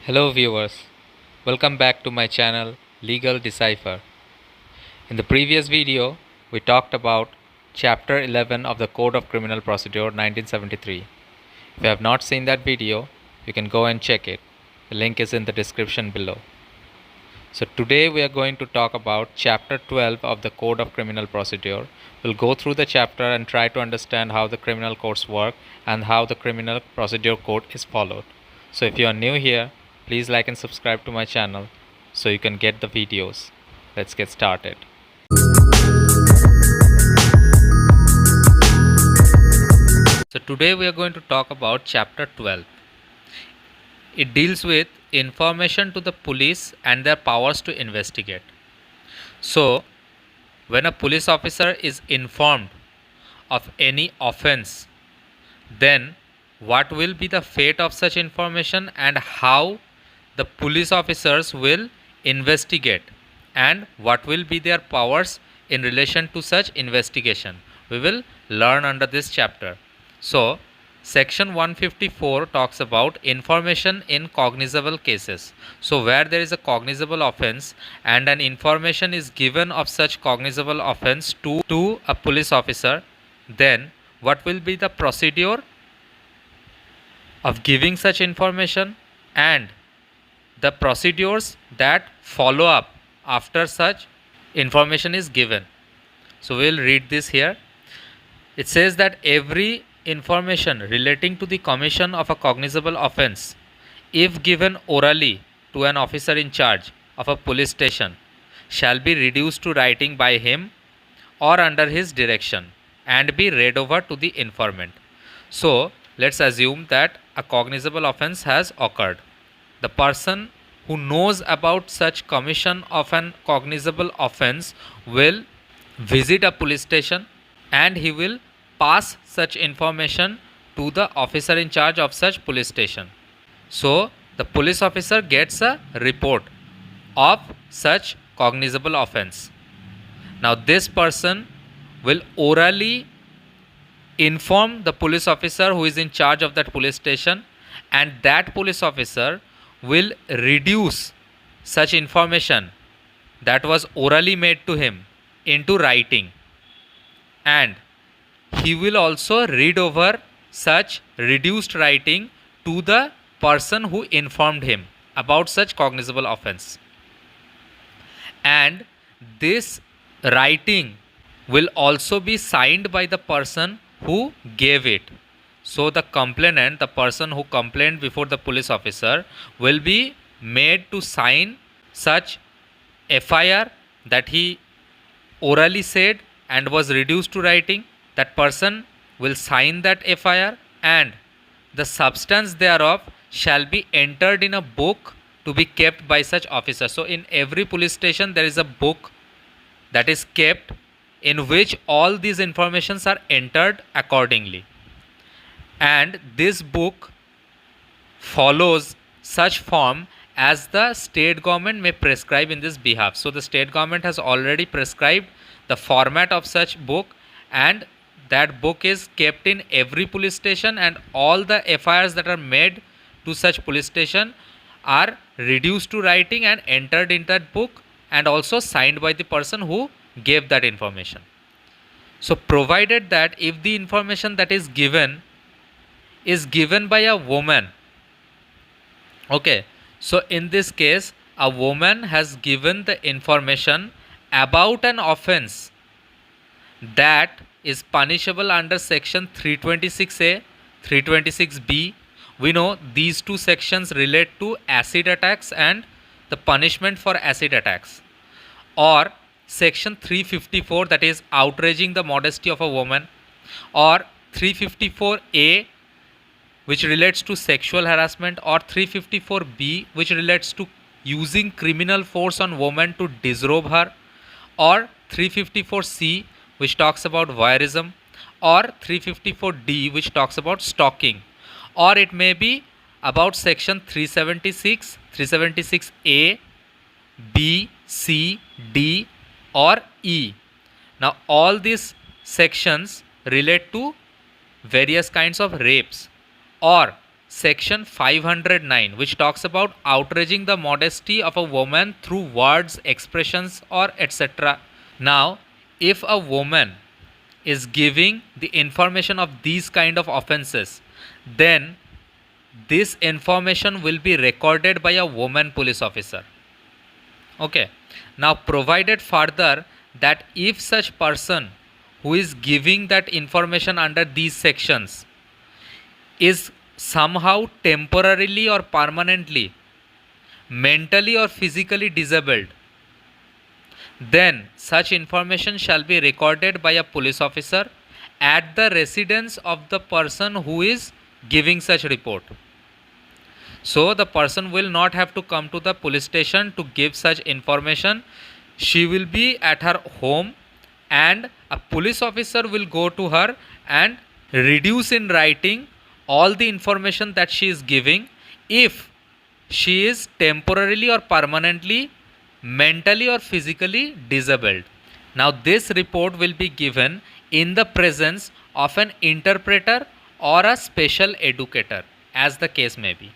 Hello viewers, welcome back to my channel Legal Decipher. In the previous video, we talked about Chapter 11 of the Code of Criminal Procedure 1973. If you have not seen that video, you can go and check it. The link is in the description below. So today we are going to talk about Chapter 12 of the Code of Criminal Procedure. We'll go through the chapter and try to understand how the criminal courts work and how the Criminal Procedure Code is followed. So if you are new here, please like and subscribe to my channel so you can get the videos. Let's get started. So today we are going to talk about Chapter 12. It deals with information to the police and their powers to investigate. So when a police officer is informed of any offense, then what will be the fate of such information and how the police officers will investigate and what will be their powers in relation to such investigation, we will learn under this chapter. So section 154 talks about information in cognizable cases. So where there is a cognizable offense and an information is given of such cognizable offense to a police officer, then what will be the procedure of giving such information and the procedures that follow up after such information is given. So we will read this here. It says that every information relating to the commission of a cognizable offense, if given orally to an officer in charge of a police station, shall be reduced to writing by him or under his direction and be read over to the informant. So let's assume that a cognizable offense has occurred. The person who knows about such commission of an cognizable offense will visit a police station and he will pass such information to the officer in charge of such police station. So the police officer gets a report of such cognizable offense. Now this person will orally inform the police officer who is in charge of that police station, and that police officer will reduce such information that was orally made to him into writing, and he will also read over such reduced writing to the person who informed him about such cognizable offense, and this writing will also be signed by the person who gave it. So the complainant, the person who complained before the police officer, will be made to sign such FIR that he orally said and was reduced to writing. That person will sign that FIR and the substance thereof shall be entered in a book to be kept by such officer. So in every police station there is a book that is kept in which all these informations are entered accordingly, and this book follows such form as the state government may prescribe in this behalf. So the state government has already prescribed the format of such book, and that book is kept in every police station, and all the FIRs that are made to such police station are reduced to writing and entered in that book and also signed by the person who gave that information. So provided that if the information that is given by a woman, okay, so in this case a woman has given the information about an offense that is punishable under section 326A, 326B. We know these two sections relate to acid attacks and the punishment for acid attacks, or section 354, that is outraging the modesty of a woman, or 354A, which relates to sexual harassment, or 354B, which relates to using criminal force on woman to disrobe her, or 354C, which talks about voyeurism, or 354D, which talks about stalking, or it may be about section 376, 376A, B, C, D, or E. Now all these sections relate to various kinds of rapes, or section 509, which talks about outraging the modesty of a woman through words, expressions, or etc. Now, if a woman is giving the information of these kind of offenses, then this information will be recorded by a woman police officer. Okay. Now, provided further that if such person who is giving that information under these sections is somehow temporarily or permanently mentally or physically disabled, then such information shall be recorded by a police officer at the residence of the person who is giving such report. So the person will not have to come to the police station to give such information. She will be at her home and a police officer will go to her and reduce in writing all the information that she is giving if she is temporarily or permanently mentally or physically disabled. Now this report will be given in the presence of an interpreter or a special educator, as the case may be.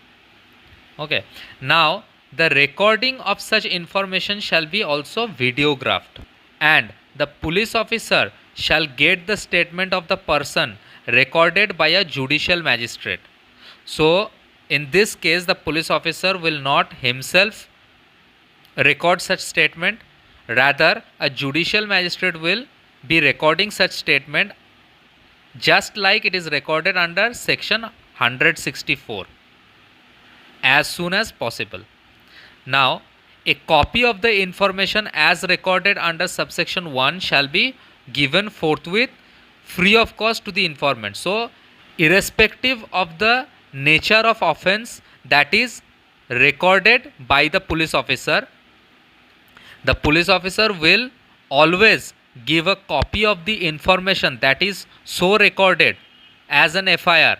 Okay. Now the recording of such information shall be also videographed, and the police officer shall get the statement of the person recorded by a judicial magistrate. So in this case the police officer will not himself record such statement, rather a judicial magistrate will be recording such statement just like it is recorded under section 164 as soon as possible. Now a copy of the information as recorded under subsection 1 shall be given forthwith free of cost to the informant. So irrespective of the nature of offense that is recorded by the police officer will always give a copy of the information that is so recorded as an FIR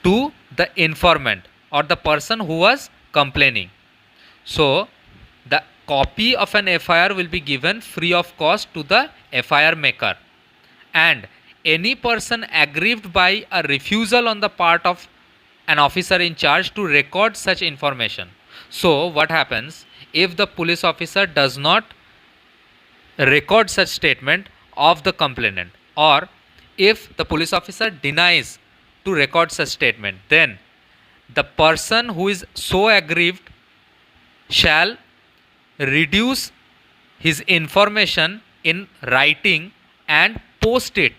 to the informant or the person who was complaining. So the copy of an FIR will be given free of cost to the FIR maker, and any person aggrieved by a refusal on the part of an officer in charge to record such information. So what happens if the police officer does not record such statement of the complainant, or if the police officer denies to record such statement, then the person who is so aggrieved shall reduce his information in writing and post it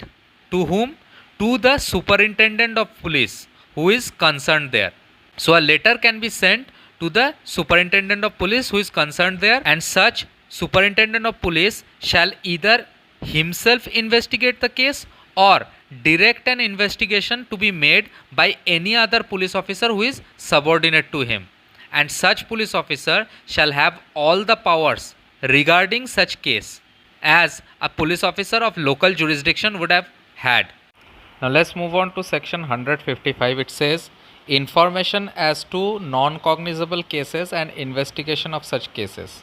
to whom? To the superintendent of police who is concerned there. So a letter can be sent to the superintendent of police who is concerned there, and such superintendent of police shall either himself investigate the case or direct an investigation to be made by any other police officer who is subordinate to him, and such police officer shall have all the powers regarding such case as a police officer of local jurisdiction would have had. Now let's move on to section 155. It says information as to non-cognizable cases and investigation of such cases.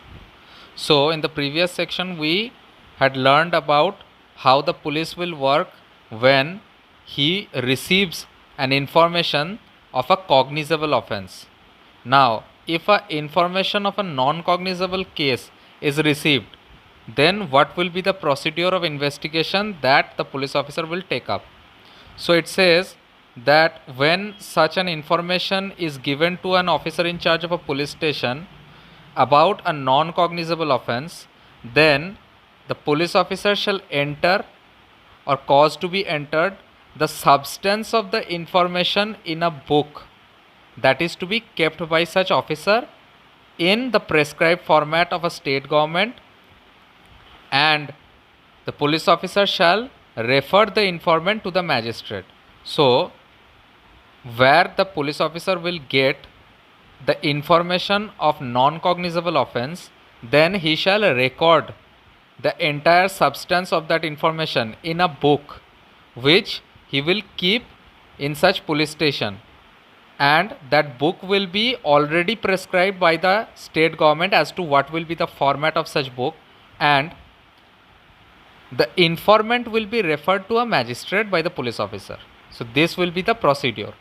So in the previous section we had learned about how the police will work when he receives an information of a cognizable offense. Now if a information of a non-cognizable case is received, then what will be the procedure of investigation that the police officer will take up? So it says that when such an information is given to an officer in charge of a police station about a non-cognizable offense, then the police officer shall enter or cause to be entered the substance of the information in a book that is to be kept by such officer in the prescribed format of a state government, and the police officer shall refer the informant to the magistrate. So where the police officer will get the information of non-cognizable offense, then he shall record the entire substance of that information in a book which he will keep in such police station, and that book will be already prescribed by the state government as to what will be the format of such book, and the informant will be referred to a magistrate by the police officer. So this will be the procedure.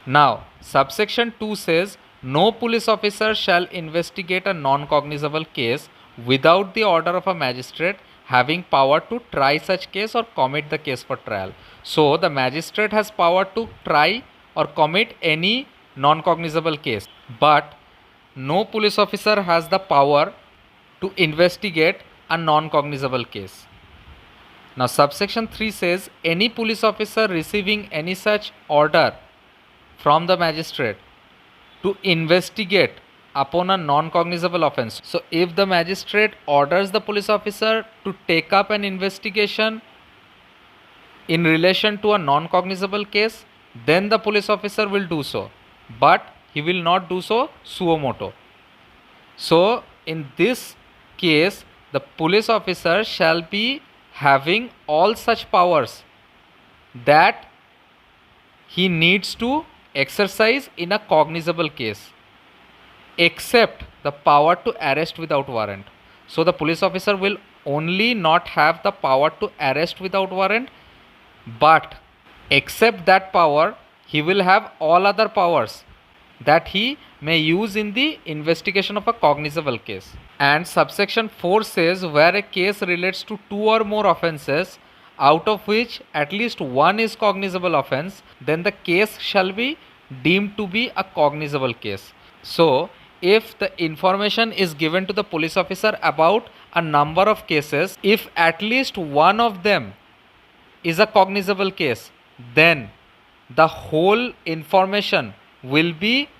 Now, subsection 2 says no police officer shall investigate a non-cognizable case without the order of a magistrate having power to try such case or commit the case for trial. So, the magistrate has power to try or commit any non-cognizable case, but no police officer has the power to investigate a non-cognizable case. Now, subsection 3 says any police officer receiving any such order from the magistrate to investigate upon a non-cognizable offense. So, if the magistrate orders the police officer to take up an investigation in relation to a non-cognizable case, then the police officer will do so, but he will not do so suo motu. So, in this case, the police officer shall be having all such powers that he needs to exercise in a cognizable case, except the power to arrest without warrant. So, the police officer will only not have the power to arrest without warrant, but except that power, he will have all other powers that he may use in the investigation of a cognizable case. And subsection 4 says where a case relates to 2 or more offences, out of which at least one is cognizable offence, then the case shall be deemed to be a cognizable case. So, if the information is given to the police officer about a number of cases, if at least one of them is a cognizable case, then the whole information will be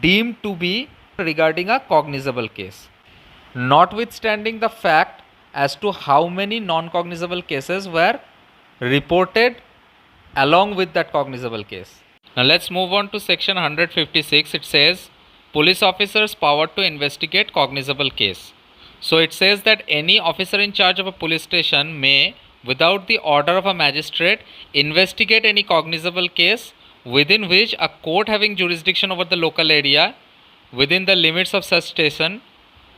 deemed to be regarding a cognizable case, notwithstanding the fact as to how many non-cognizable cases were reported along with that cognizable case. Now let's move on to section 156. It says police officers' power to investigate cognizable case. So it says that any officer in charge of a police station may, without the order of a magistrate, investigate any cognizable case within which a court having jurisdiction over the local area within the limits of such station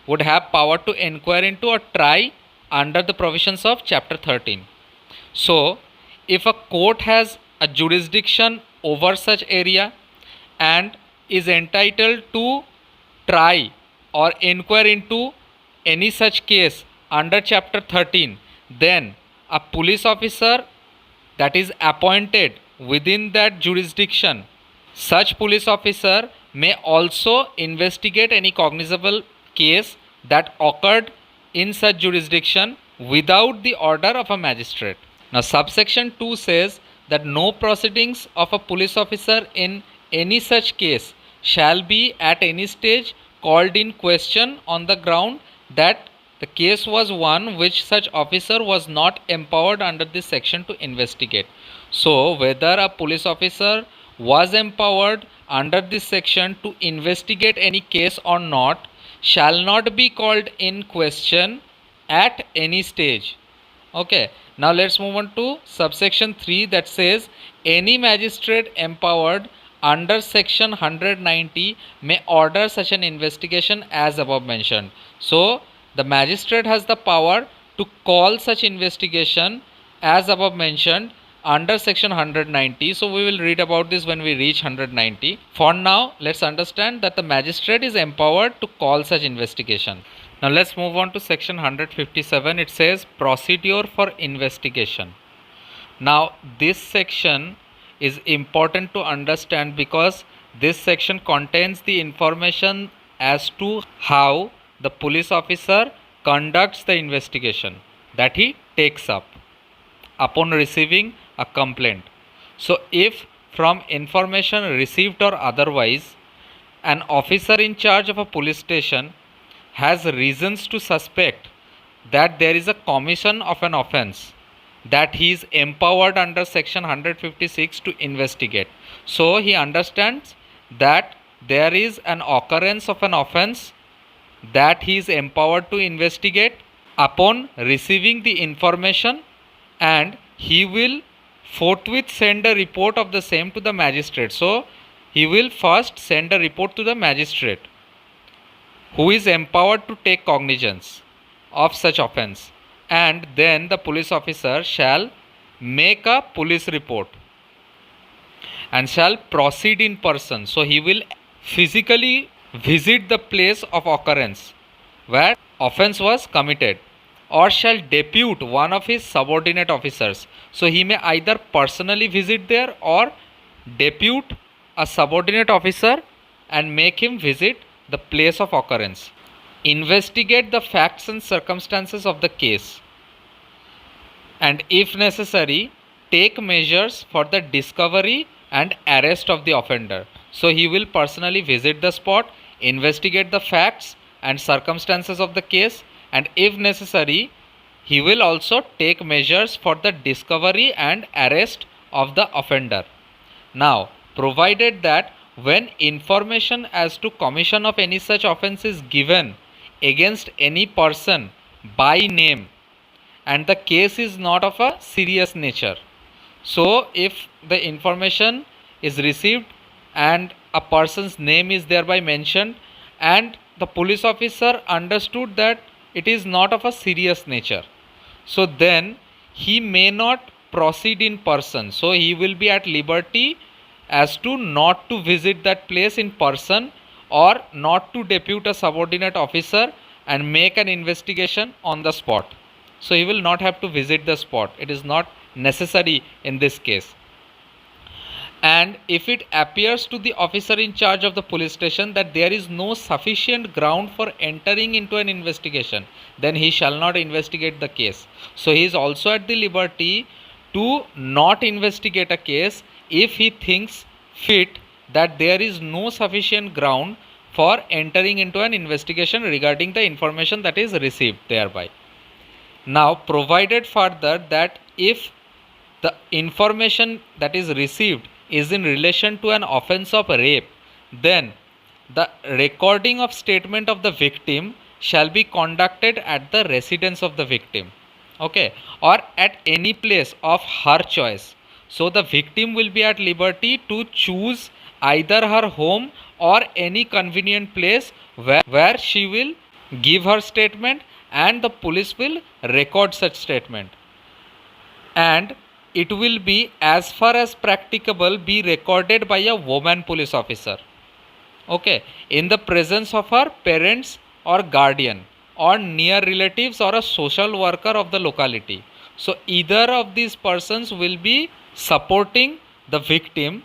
would have power to inquire into or try under the provisions of chapter 13. So, if a court has a jurisdiction over such area and is entitled to try or inquire into any such case under chapter 13, then a police officer that is appointed within that jurisdiction, such police officer may also investigate any cognizable case that occurred in such jurisdiction without the order of a magistrate. Now, subsection 2 says that no proceedings of a police officer in any such case shall be at any stage called in question on the ground that the case was one which such officer was not empowered under this section to investigate. So, whether a police officer was empowered under this section to investigate any case or not shall not be called in question at any stage. Okay, now let's move on to subsection 3 that says any magistrate empowered under section 190 may order such an investigation as above mentioned. So, the magistrate has the power to call such investigation as above mentioned under section 190. So, we will read about this when we reach 190. For now, let's understand that the magistrate is empowered to call such investigation. Now, let's move on to section 157. It says procedure for investigation. Now, this section is important to understand because this section contains the information as to how the police officer conducts the investigation that he takes up upon receiving a complaint. So, if from information received or otherwise, an officer in charge of a police station has reasons to suspect that there is a commission of an offence, that he is empowered under section 156 to investigate. So, he understands that there is an occurrence of an offence that he is empowered to investigate upon receiving the information, and he will forthwith send a report of the same to the magistrate. So, he will first send a report to the magistrate who is empowered to take cognizance of such offence, and then the police officer shall make a police report. and shall proceed in person. So he will physically visit the place of occurrence where offense was committed, or shall depute one of his subordinate officers. So he may either personally visit there or depute a subordinate officer and make him visit the place of occurrence. Investigate the facts and circumstances of the case, and if necessary, take measures for the discovery and arrest of the offender. So he will personally visit the spot, investigate the facts and circumstances of the case, and if necessary, he will also take measures for the discovery and arrest of the offender. Now, provided that when information as to commission of any such offence is given against any person by name, and the case is not of a serious nature. So if the information is received and a person's name is thereby mentioned, and the police officer understood that it is not of a serious nature, so then he may not proceed in person. So he will be at liberty as to not to visit that place in person, or not to depute a subordinate officer and make an investigation on the spot. So he will not have to visit the spot. It is not necessary in this case. And if it appears to the officer in charge of the police station that there is no sufficient ground for entering into an investigation, then he shall not investigate the case. So he is also at the liberty to not investigate a case if he thinks fit that there is no sufficient ground for entering into an investigation regarding the information that is received thereby. Now, provided further that if the information that is received is in relation to an offense of rape, then the recording of statement of the victim shall be conducted at the residence of the victim, okay, or at any place of her choice. So the victim will be at liberty to choose either her home or any convenient place where she will give her statement, and the police will record such statement, and it will be, as far as practicable, be recorded by a woman police officer, okay, in the presence of her parents or guardian or near relatives or a social worker of the locality. So either of these persons will be supporting the victim,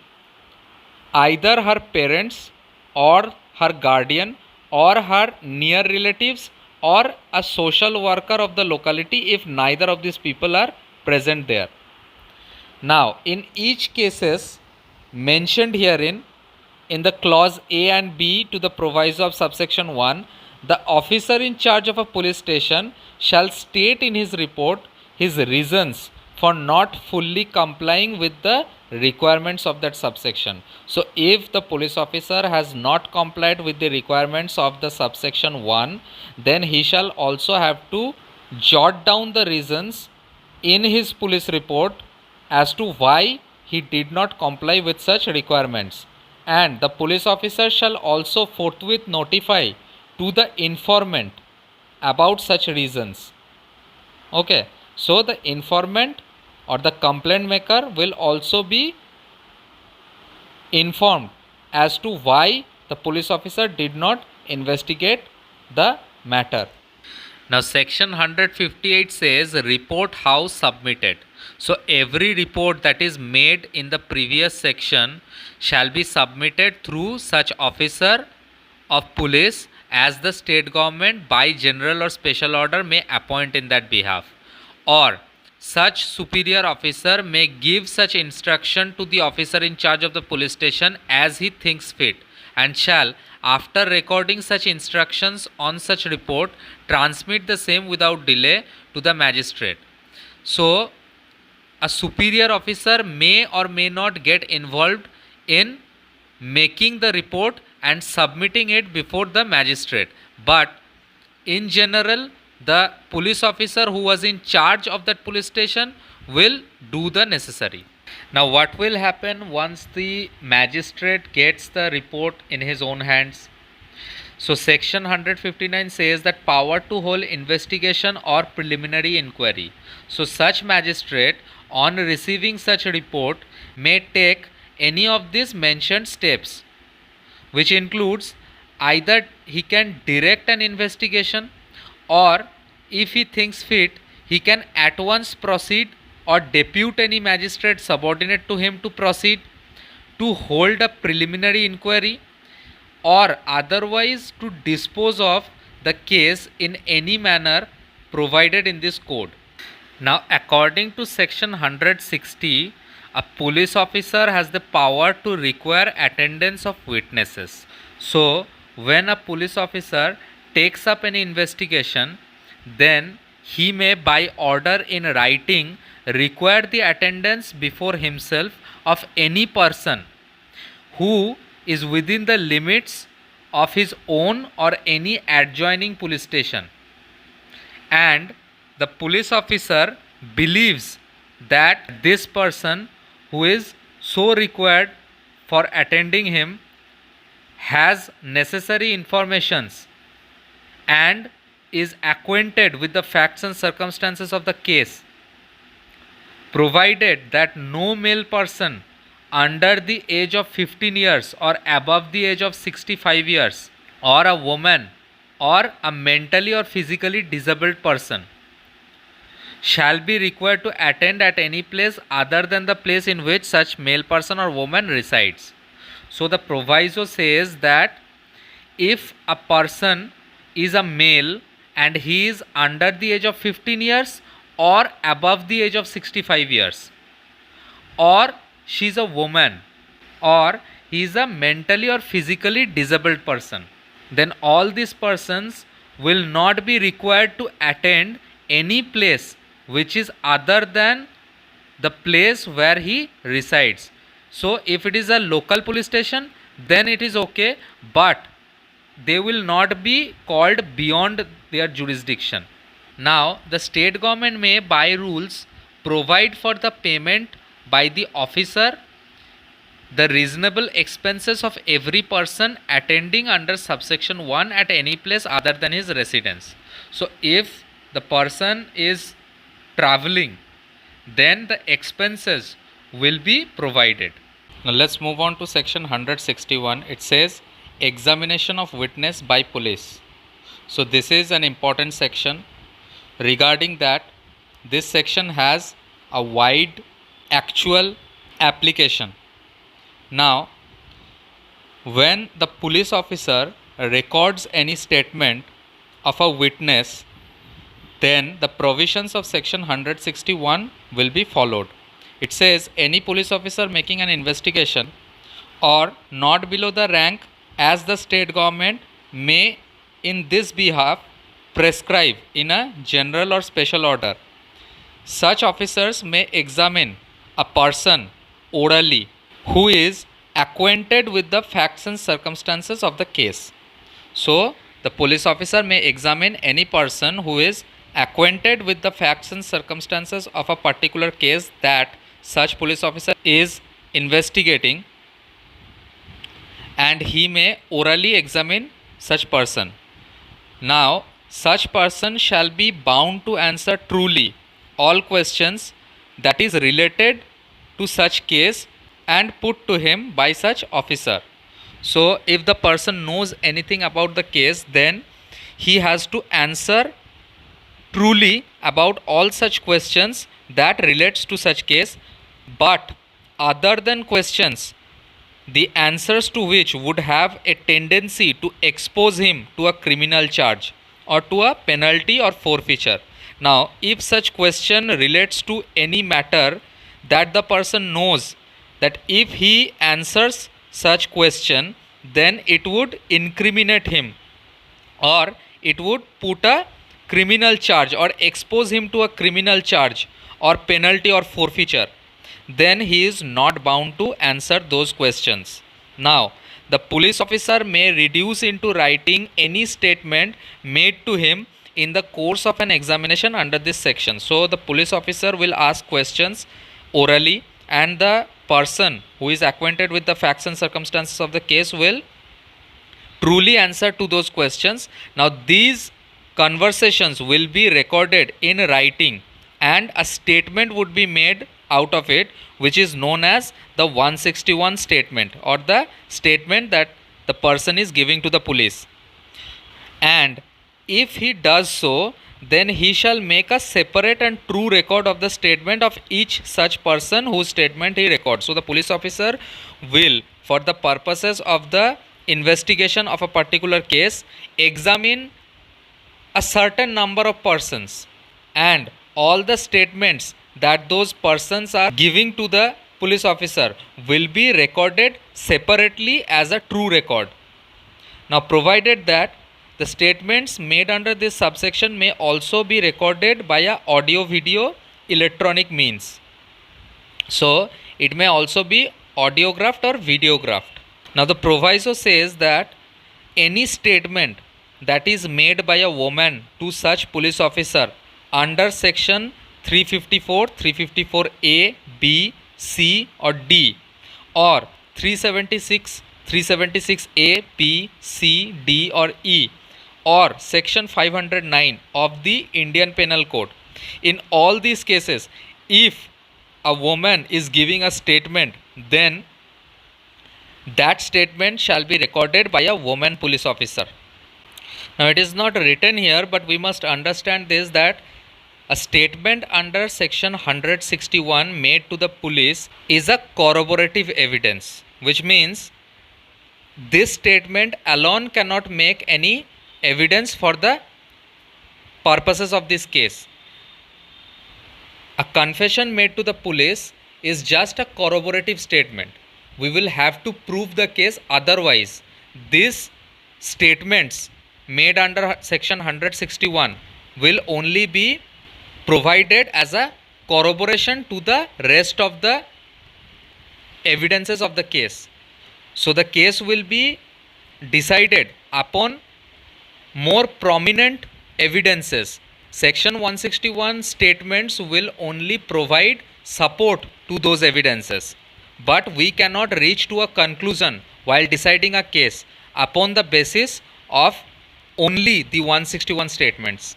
either her parents or her guardian or her near relatives or a social worker of the locality, if neither of these people are present there. Now, in each cases mentioned herein, in the clause A and B to the proviso of subsection 1, the officer in charge of a police station shall state in his report his reasons for not fully complying with the requirements of that subsection. So if the police officer has not complied with the requirements of the subsection 1, then he shall also have to jot down the reasons in his police report as to why he did not comply with such requirements, and the police officer shall also forthwith notify to the informant about such reasons, okay. So the informant or the complaint maker will also be informed as to why the police officer did not investigate the matter. Now section 158 says report how submitted. So every report that is made in the previous section shall be submitted through such officer of police as the state government by general or special order may appoint in that behalf, or such superior officer may give such instruction to the officer in charge of the police station as he thinks fit, and shall, after recording such instructions on such report, transmit the same without delay to the magistrate. So a superior officer may or may not get involved in making the report and submitting it before the magistrate, but in general the police officer who was in charge of that police station will do the necessary. Now what will happen once the magistrate gets the report in his own hands? So section 159 says that power to hold investigation or preliminary inquiry. So such magistrate on receiving such report may take any of these mentioned steps, which includes either he can direct an investigation, or if he thinks fit, he can at once proceed or depute any magistrate subordinate to him to proceed to hold a preliminary inquiry, or otherwise to dispose of the case in any manner provided in this code. Now, according to section 160, a police officer has the power to require attendance of witnesses. So, when a police officer takes up an investigation, then he may by order in writing require the attendance before himself of any person who is within the limits of his own or any adjoining police station, and the police officer believes that this person who is so required for attending him has necessary informations and is acquainted with the facts and circumstances of the case, provided that no male person under the age of 15 years or above the age of 65 years, or a woman or a mentally or physically disabled person, shall be required to attend at any place other than the place in which such male person or woman resides. So the proviso says that if a person is a male and he is under the age of 15 years or above the age of 65 years, or she is a woman, or he is a mentally or physically disabled person, then all these persons will not be required to attend any place which is other than the place where he resides. So if it is a local police station, then it is okay, but they will not be called beyond their jurisdiction. Now, the state government may by rules provide for the payment by the officer the reasonable expenses of every person attending under subsection 1 at any place other than his residence. So if the person is traveling, then the expenses will be provided. Now let's move on to section 161. It says examination of witness by police. So this is an important section. Regarding that, this section has a wide actual application. Now, when the police officer records any statement of a witness, then the provisions of section 161 will be followed. It says any police officer making an investigation or not below the rank as the state government may in this behalf prescribe in a general or special order. Such officers may examine a person orally who is acquainted with the facts and circumstances of the case. So, the police officer may examine any person who is acquainted with the facts and circumstances of a particular case that such police officer is investigating, and he may orally examine such person. Now, such person shall be bound to answer truly all questions that is related to such case and put to him by such officer. So if the person knows anything about the case, then he has to answer truly about all such questions that relates to such case, but other than questions the answers to which would have a tendency to expose him to a criminal charge or to a penalty or forfeiture. Now, if such question relates to any matter that the person knows that if he answers such question, then it would incriminate him, or it would put a criminal charge or expose him to a criminal charge or penalty or forfeiture, then he is not bound to answer those questions. Now, the police officer may reduce into writing any statement made to him in the course of an examination under this section. So, the police officer will ask questions orally, and the person who is acquainted with the facts and circumstances of the case will truly answer to those questions. Now, these conversations will be recorded in writing, and a statement would be made out of it, which is known as the 161 statement, or the statement that the person is giving to the police. And if he does so, then he shall make a separate and true record of the statement of each such person whose statement he records. So the police officer will, for the purposes of the investigation of a particular case, examine a certain number of persons, and all the statements that those persons are giving to the police officer will be recorded separately as a true record. Now, provided that the statements made under this subsection may also be recorded by a audio video electronic means. So it may also be audiographed or videographed. Now the proviso says that any statement that is made by a woman to such police officer under section 354, 354A, B, C or D, or 376, 376A, B, C, D or E, or section 509 of the Indian Penal Code. In all these cases, if a woman is giving a statement, then that statement shall be recorded by a woman police officer. Now it is not written here, but we must understand this, that a statement under section 161 made to the police is a corroborative evidence, which means this statement alone cannot make any evidence for the purposes of this case. A confession made to the police is just a corroborative statement. We will have to prove the case, otherwise these statements made under section 161 will only be provided as a corroboration to the rest of the evidences of the case. So the case will be decided upon more prominent evidences. Section 161 statements will only provide support to those evidences, but we cannot reach to a conclusion while deciding a case upon the basis of only the 161 statements.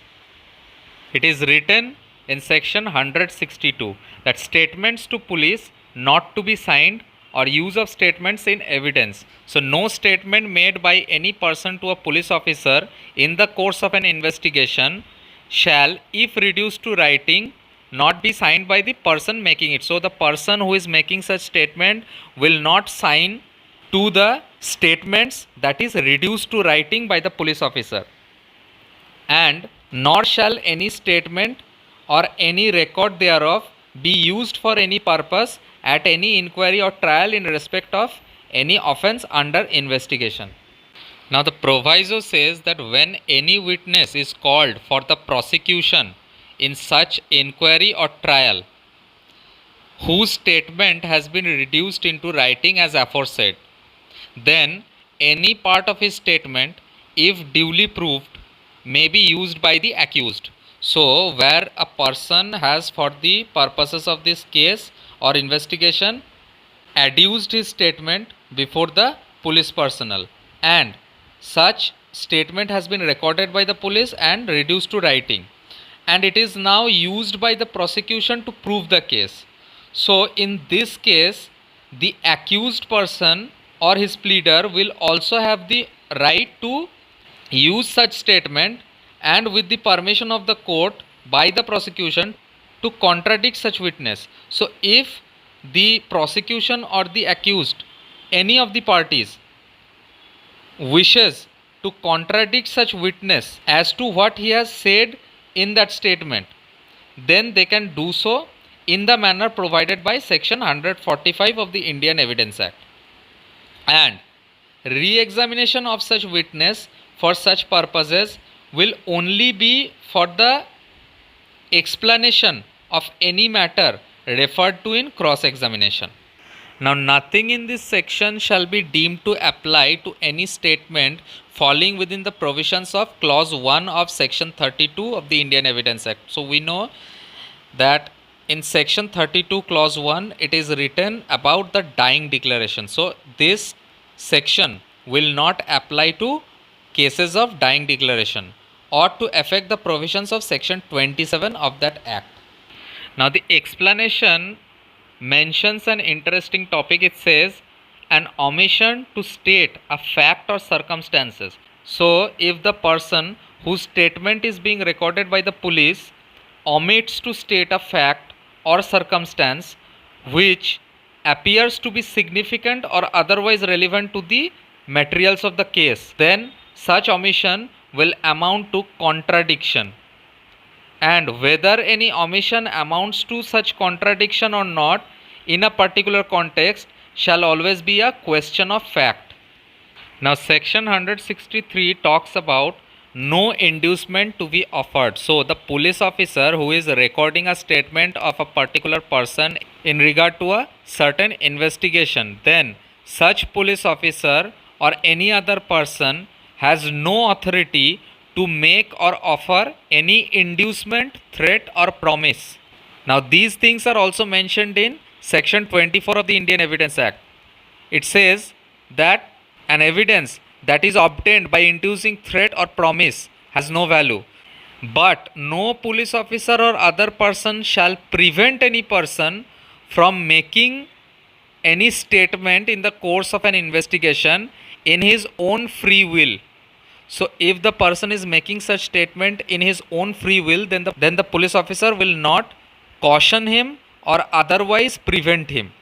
It is written in section 162 that statements to police not to be signed or use of statements in evidence. So no statement made by any person to a police officer in the course of an investigation shall, if reduced to writing, not be signed by the person making it. So the person who is making such statement will not sign to the statements that is reduced to writing by the police officer. And nor shall any statement or any record thereof be used for any purpose at any inquiry or trial in respect of any offence under investigation. Now the proviso says that when any witness is called for the prosecution in such inquiry or trial, whose statement has been reduced into writing as aforesaid, then any part of his statement, if duly proved, may be used by the accused. So where a person has, for the purposes of this case or investigation, adduced his statement before the police personnel, and such statement has been recorded by the police and reduced to writing, and it is now used by the prosecution to prove the case. So in this case, the accused person or his pleader will also have the right to use such statement, and with the permission of the court by the prosecution, to contradict such witness. So if the prosecution or the accused, any of the parties, wishes to contradict such witness as to what he has said in that statement, then they can do so in the manner provided by section 145 of the Indian Evidence Act. And re-examination of such witness for such purposes will only be for the explanation of any matter referred to in cross-examination. Now nothing in this section shall be deemed to apply to any statement falling within the provisions of clause 1 of section 32 of the Indian Evidence Act. So we know that in section 32 clause 1 it is written about the dying declaration. So this section will not apply to cases of dying declaration or to affect the provisions of section 27 of that act. Now the explanation mentions an interesting topic. It says an omission to state a fact or circumstances. So if the person whose statement is being recorded by the police omits to state a fact or circumstance which appears to be significant or otherwise relevant to the materials of the case, then such omission will amount to contradiction. And whether any omission amounts to such contradiction or not in a particular context shall always be a question of fact. Now section 163 talks about no inducement to be offered. So the police officer who is recording a statement of a particular person in regard to a certain investigation, then such police officer or any other person has no authority to make or offer any inducement, threat or promise. Now these things are also mentioned in section 24 of the Indian Evidence Act. It says that an evidence that is obtained by inducing threat or promise has no value, but no police officer or other person shall prevent any person from making any statement in the course of an investigation in his own free will. So if the person is making such statement in his own free will, then the police officer will not caution him or otherwise prevent him.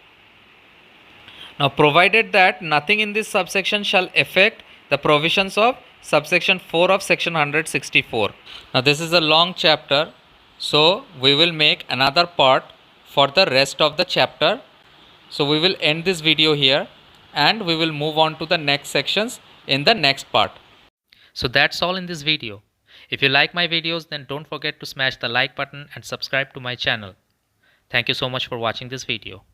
Now provided that nothing in this subsection shall affect the provisions of subsection 4 of section 164. Now this is a long chapter, so we will make another part for the rest of the chapter. So we will end this video here and we will move on to the next sections in the next part. So that's all in this video. If you like my videos, then don't forget to smash the like button and subscribe to my channel. Thank you so much for watching this video.